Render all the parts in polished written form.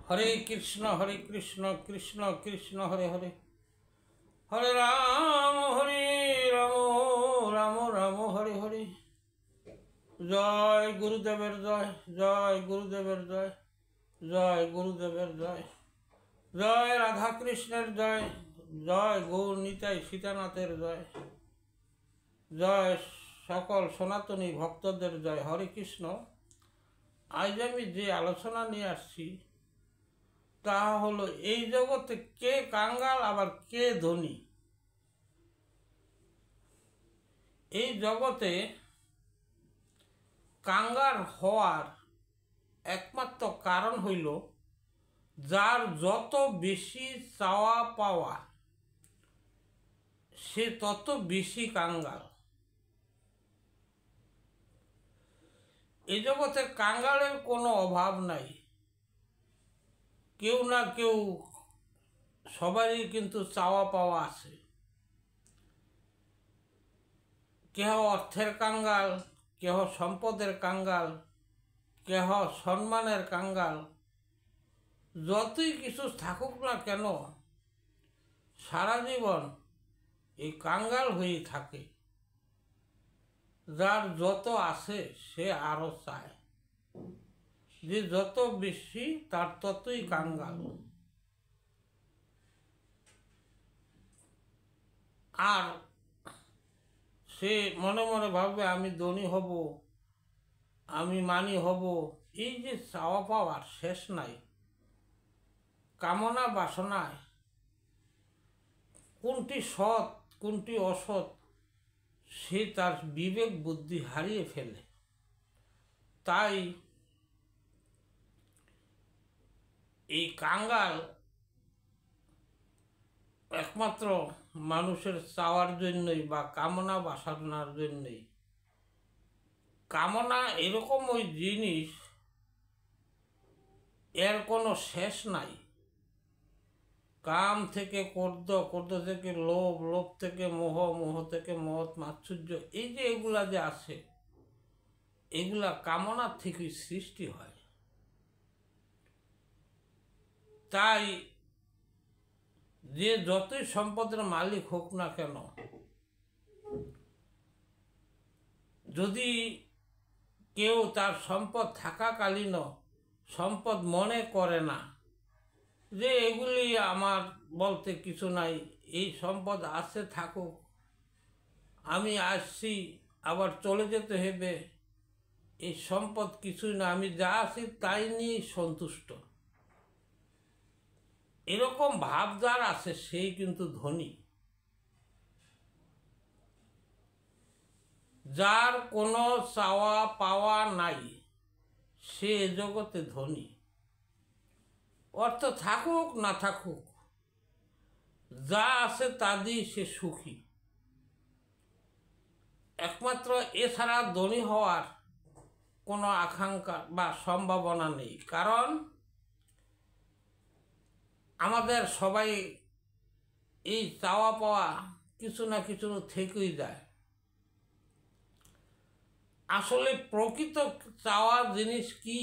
हरे कृष्ण कृष्ण कृष्ण हरे हरे हरे राम राम राम हरे हरे। जय गुरुदेवर जय गुरुदेवर जय गुरुदेवर जय राधा कृष्णेर जय गौर निताई सीतानाथेर जय सकल सनातनी भक्तদের जय। हरे कृष्ण। आज आमी जे आलोचना निये आसछि ता हलो এই জগতে কে কাঙ্গাল আবার কে ধনী। এই জগতে কাঙ্গাল হওয়ার একমাত্র কারণ হইল যার যত বেশি চাওয়া পাওয়া সে তত বেশি কাঙ্গাল। এই জগতে কাঙ্গালের কোনো অভাব নাই। কেউ না কেউ সবারই কিন্তু চাওয়া পাওয়া আছে। কেহ অর্থের কাঙ্গাল, কেহ সম্পদের কাঙ্গাল, কেহ সম্মানের কাঙ্গাল। যতই কিছু থাকুক না কেন সারা জীবন এই কাঙ্গাল হয়েই থাকে। যার যত আছে সে আরো চায়, যে যত বেশি তার ততই কাঙ্গাল। আর সে মনে মনে ভাববে আমি ধনী হব, আমি মানি হব। এই যে চাওয়া পাওয়ার শেষ নাই, কামনা বাসনায় কোনটি সৎ কোনটি অসৎ সে তার বিবেক বুদ্ধি হারিয়ে ফেলে। তাই এই কাঙ্গাল একমাত্র মানুষের চাওয়ার জন্যই বা কামনা বাসনার জন্যই। কামনা এরকম ওই জিনিস, এর কোনো শেষ নাই। কাম থেকে ক্রোধ, ক্রোধ থেকে লোভ, লোভ থেকে মোহ, মোহ থেকে মদ মাৎসর্য, এই যে এগুলা যে আছে এগুলা কামনার থেকেই সৃষ্টি হয়। তাই যে যতই সম্পদের মালিক হোক না কেন, যদি কেউ তার সম্পদ থাকাকালীন সম্পদ মনে করে না যে এগুলি আমার বলতে কিছু নাই, এই সম্পদ আছে থাকুক, আমি আসছি আবার চলে যেতে হবে, এই সম্পদ কিছুই না, আমি যা আছি তাই নিয়ে সন্তুষ্ট, এরকম ভাব যার আছে সেই কিন্তু ধনী। যার কোনো চাওয়া পাওয়া নাই সে এ জগতে ধনী। অর্থ থাকুক না থাকুক, যা আছে তা দিয়ে সে সুখী। একমাত্র এছাড়া ধনী হওয়ার কোনো আকাঙ্ক্ষা বা সম্ভাবনা নেই। কারণ আমাদের সবাই এই চাওয়া পাওয়া কিছু না কিছু থেকেই যায়। আসলে প্রকৃত চাওয়া জিনিস কি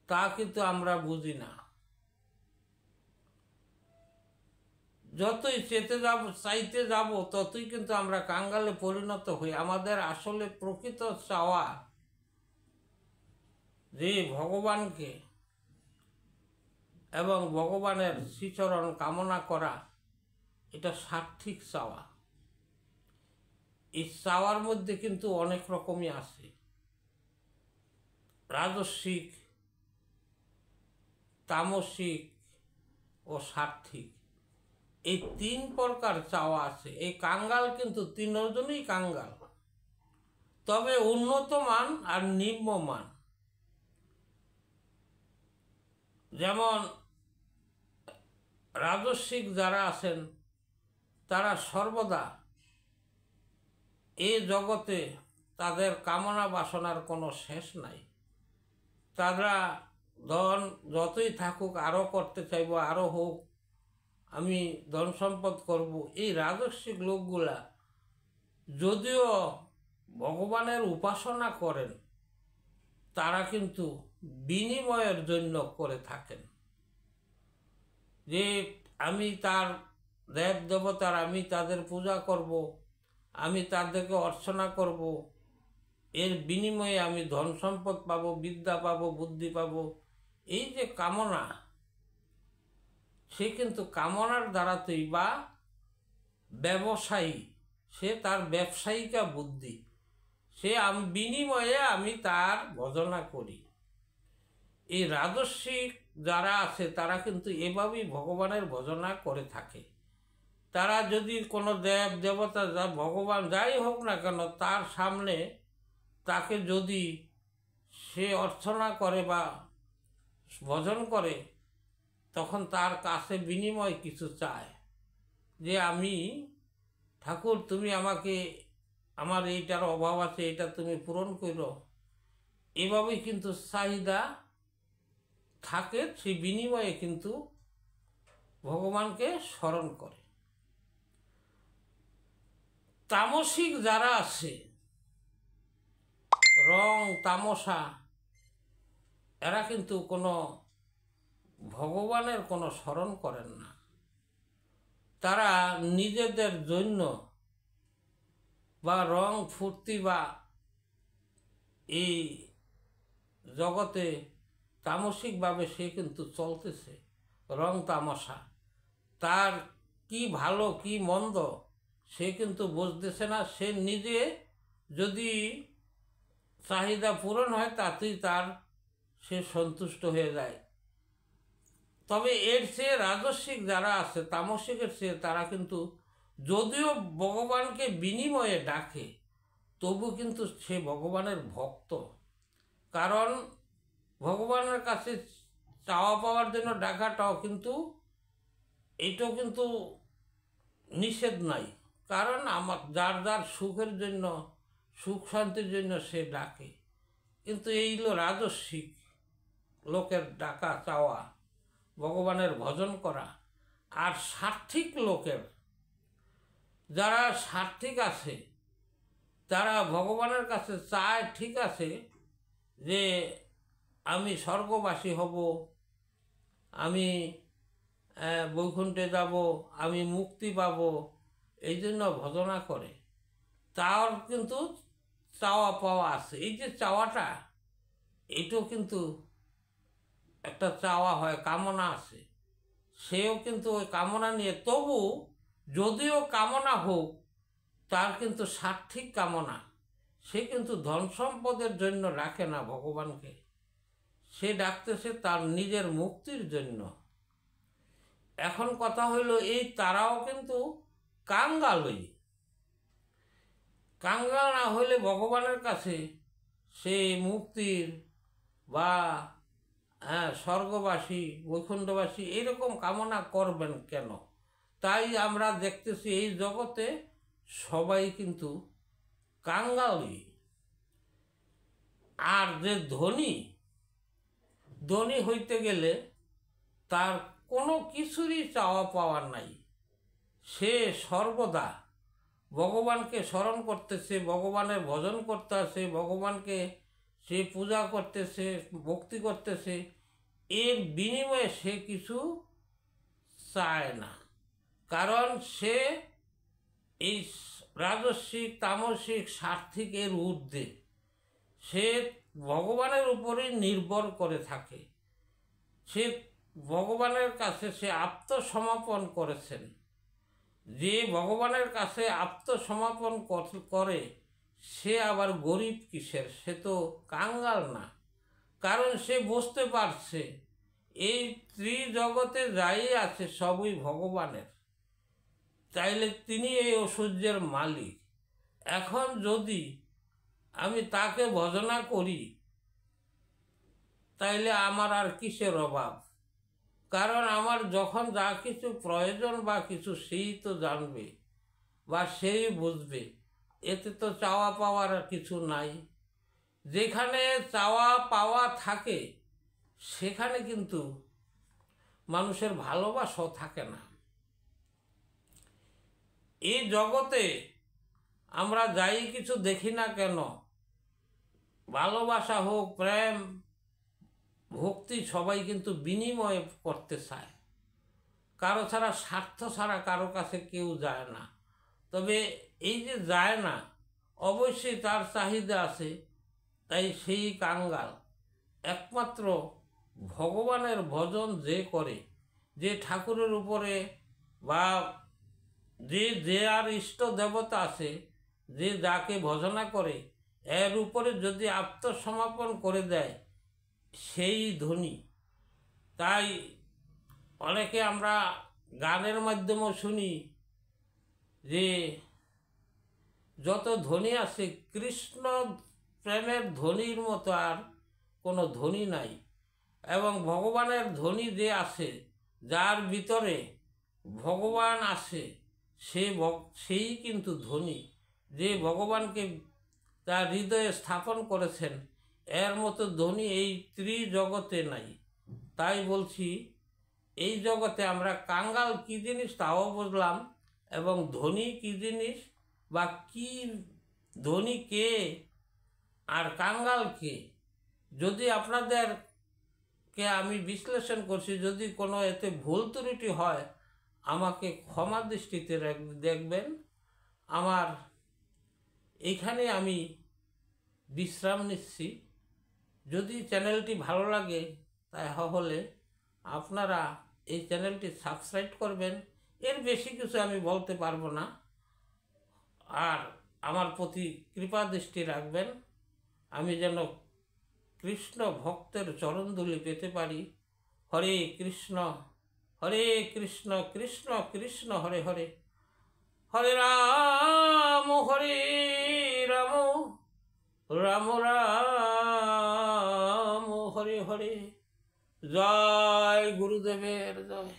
তা কিন্তু আমরা বুঝি না। যতই চাইতে যাব ততই কিন্তু আমরা কাঙ্গালে পরিণত হই। আমাদের আসলে প্রকৃত চাওয়া যে ভগবানকে এবং ভগবানের শ্রীচরণ কামনা করা, এটা সার্থিক চাওয়া। এই চাওয়ার মধ্যে কিন্তু অনেক রকমই আছে। রাজস্বিক, তামসিক ও সার্থিক, এই তিন প্রকার চাওয়া আছে। এই কাঙ্গাল কিন্তু তিনজনই কাঙ্গাল, তবে উন্নত মান আর নিম্ন মান। যেমন রাজস্বিক যারা আছেন তারা সর্বদা এই জগতে তাদের কামনা বাসনার কোনো শেষ নাই। তারা ধন যতই থাকুক আরও করতে চাইব, আরও হোক, আমি ধন সম্পদ করব। এই রাজস্বিক লোকগুলা যদিও ভগবানের উপাসনা করেন তারা কিন্তু বিনিময়ের জন্য করে থাকেন। যে আমি তার দেব দেবতার, আমি তাদের পূজা করব, আমি তাদেরকে অর্চনা করব, এর বিনিময়ে আমি ধন সম্পদ পাবো, বিদ্যা পাবো, বুদ্ধি পাবো, এই যে কামনা, সে কিন্তু কামনার দ্বারাতেই বা ব্যবসায়ী, সে তার ব্যবসায়িকা বুদ্ধি, সে আমি বিনিময়ে আমি তার ভজনা করি। এই রাজস্বিক যারা আছে তারা কিন্তু এভাবেই ভগবানের ভজনা করে থাকে। তারা যদি কোনো দেব দেবতা, যা ভগবান যাই হোক না কেন, তার সামনে তাকে যদি সে অর্চনা করে বা ভজন করে, তখন তার কাছে বিনিময় কিছু চায়, যে আমি ঠাকুর, তুমি আমাকে, আমার এইটার অভাব আছে, এটা তুমি পূরণ করো। এভাবেই কিন্তু চাহিদা থাকে, সেই বিনিময়ে কিন্তু ভগবানকে স্মরণ করে। তামসিক যারা আছে, রং তামসা, এরা কিন্তু কোনো ভগবানের কোনো স্মরণ করেন না। তারা নিজেদের জন্য বা রং ফুর্তি বা এই জগতে তামসিকভাবে সে কিন্তু চলতেছে, রং তামাশা। তার কি ভালো কি মন্দ সে কিন্তু বুঝতেছে না। সে নিজে যদি চাহিদা পূরণ হয় তাতেই তার সে সন্তুষ্ট হয়ে যায়। তবে এর চেয়ে রাজস্বিক যারা আছে, তামসিকের চেয়ে, তারা কিন্তু যদিও ভগবানকে বিনিময়ে ডাকে, তবু কিন্তু সে ভগবানের ভক্ত। কারণ ভগবানের কাছে চাওয়া পাওয়ার জন্য ডাকাটাও কিন্তু, এটাও কিন্তু নিষেধ নাই। কারণ আমার যার যার সুখের জন্য, সুখ শান্তির জন্য সে ডাকে। কিন্তু এই হলো রাজস্বিক লোকের ডাকা চাওয়া, ভগবানের ভজন করা। আর সাত্ত্বিক লোকের, যারা সাত্ত্বিক আছে, তারা ভগবানের কাছে চায়, ঠিক আছে, যে আমি স্বর্গবাসী হব, আমি বৈকুণ্ঠে যাব, আমি মুক্তি পাব, এই জন্য ভজনা করে। তার কিন্তু চাওয়া পাওয়া আছে। এই যে চাওয়াটা, এটাও কিন্তু একটা চাওয়া হয়, কামনা আছে। সেও কিন্তু ওই কামনা নিয়ে, তবু যদিও কামনা হোক, তার কিন্তু সাত্ত্বিক কামনা, সে কিন্তু ধন সম্পদের জন্য রাখে না ভগবানকে, সে ডাকতেছে তার নিজের মুক্তির জন্য। এখন কথা হইল, এই তারাও কিন্তু কাঙ্গালই। কাঙ্গাল না হইলে ভগবানের কাছে সে মুক্তির বা স্বর্গবাসী, বৈকুণ্ঠবাসী এরকম কামনা করবেন কেন? তাই আমরা দেখতেছি এই জগতে সবাই কিন্তু কাঙ্গালই। আর যে ধনী, ধনী হইতে গেলে তার কোনো কিছুরই চাওয়া পাওয়ার নাই। সে সর্বদা ভগবানকে স্মরণ করতেছে, ভগবানের ভজন করতেছে, ভগবানকে সে পূজা করতেছে, ভক্তি করতেছে, এর বিনিময়ে সে কিছু চায় না। কারণ সে এই রাজস্বিক, তামসিক, সাত্ত্বিক এর ঊর্ধ্বে, সে ভগবানের উপরেই নির্ভর করে থাকে। সে ভগবানের কাছে সে আত্মসমর্পণ করেছেন। যে ভগবানের কাছে আত্মসমর্পণ করে, সে আবার গরিব কিসের? সে তো কাঙ্গাল না। কারণ সে বুঝতে পারছে এই ত্রিজগতে যাই আছে সবই ভগবানের। চাইলে তিনি এই ঐশ্বর্যের মালিক। এখন যদি আমি তাকে ভজনা করি, তাইলে আমার আর কিসের অভাব? কারণ আমার যখন যা কিছু প্রয়োজন বা কিছু, সেই তো জানবে বা সেই বুঝবে। এতে তো চাওয়া পাওয়ার কিছু নাই। যেখানে চাওয়া পাওয়া থাকে সেখানে কিন্তু মানুষের ভালোবাসাও থাকে না। এই জগতে আমরা যাই কিছু দেখি না কেন, ভালোবাসা হোক, প্রেম, ভক্তি সবাই কিন্তু বিনিময় করতে চায়, কারো ছাড়া, স্বার্থ ছাড়া কারো কাছে কেউ যায় না। তবে এই যে যায় না, অবশ্যই তার চাহিদা আছে, তাই সেই কাঙ্গাল। একমাত্র ভগবানের ভজন যে করে, যে ঠাকুরের উপরে বা যে আর ইষ্ট দেবতা আছে, যে যাকে ভজনা করে, এর উপরে যদি আত্মসমর্পণ করে দেয়, সেই ধনী। তাই অনেকে আমরা গানের মাধ্যমেও শুনি যে যত ধ্বনি আছে, কৃষ্ণ প্রেমের ধ্বনির মতো আর কোনো ধ্বনি নাই। এবং ভগবানের ধ্বনি যে আছে, যার ভিতরে ভগবান আছে, সেই কিন্তু ধ্বনি। যে ভগবানকে তার হৃদয়ে স্থাপন করেছেন, এর মতো ধ্বনি এই ত্রিজগতে নাই। তাই বলছি, এই জগতে আমরা কাঙ্গাল কী জিনিস তাও বুঝলাম, এবং ধ্বনি কী জিনিস বা কী ধ্বনি কে আর কাঙ্গাল কে, যদি আপনাদেরকে আমি বিশ্লেষণ করছি, যদি কোনো এতে ভুল ত্রুটি হয়, আমাকে ক্ষমা দৃষ্টিতে দেখবেন। আমার এইখানে আমি বিশ্রাম নিচ্ছি। যদি চ্যানেলটি ভালো লাগে, তাহলে আপনারা এই চ্যানেলটি সাবস্ক্রাইব করবেন। এর বেশি কিছু আমি বলতে পারবো না। আর আমার প্রতি কৃপা দৃষ্টি রাখবেন, আমি যেন কৃষ্ণ ভক্তের চরণধূলি পেতে পারি। হরে কৃষ্ণ কৃষ্ণ কৃষ্ণ হরে হরে, হরে রাম রাম রাম রাম হরে হরে। জয় গুরুদেবের জয়।